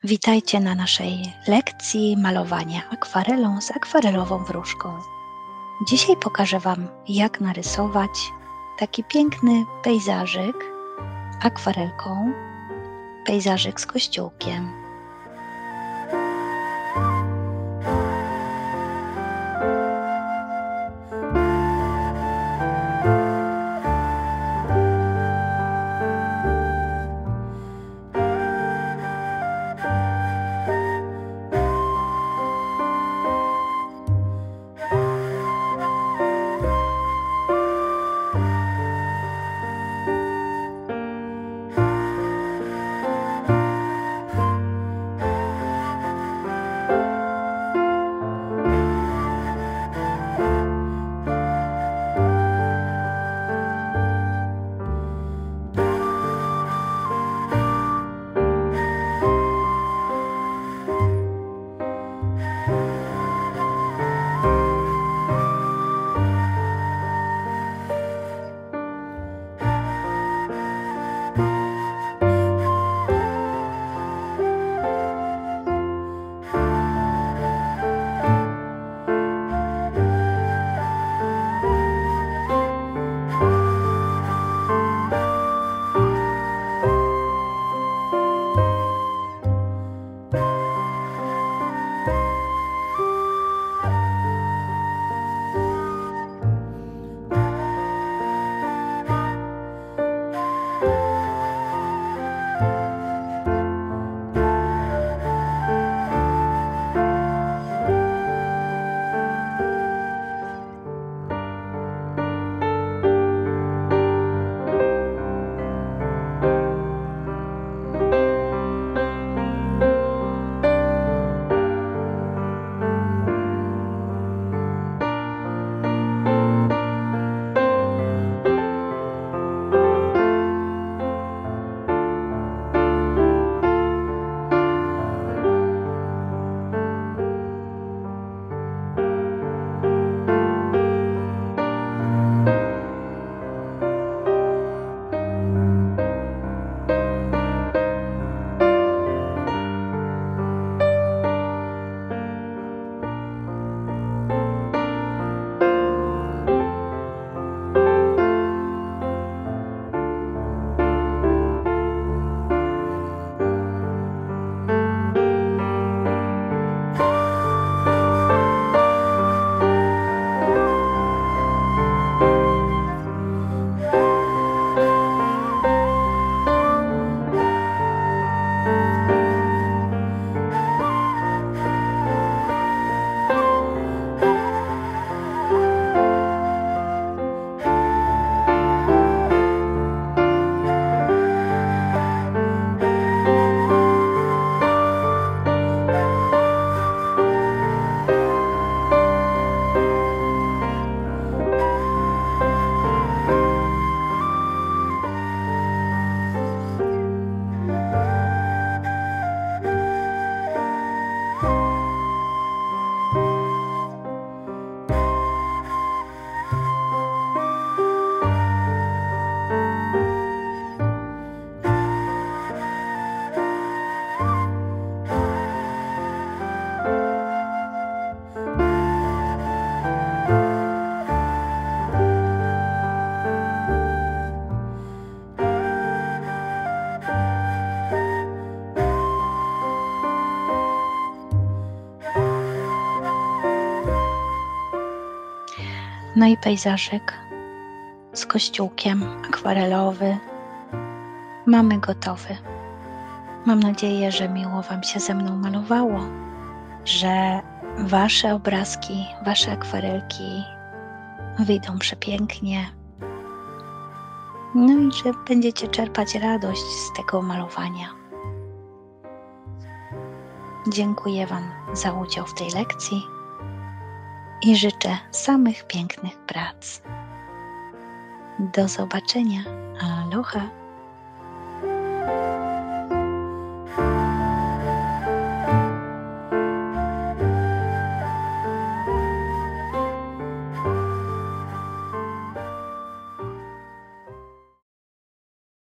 Witajcie na naszej lekcji malowania akwarelą z akwarelową wróżką. Dzisiaj pokażę Wam, jak narysować taki piękny pejzażyk akwarelką, pejzażyk z kościółkiem. No i pejzażyk z kościółkiem akwarelowy mamy gotowy. Mam nadzieję, że miło Wam się ze mną malowało, że Wasze obrazki, Wasze akwarelki wyjdą przepięknie. No i że będziecie czerpać radość z tego malowania. Dziękuję Wam za udział w tej lekcji i życzę samych pięknych prac. Do zobaczenia. Aloha!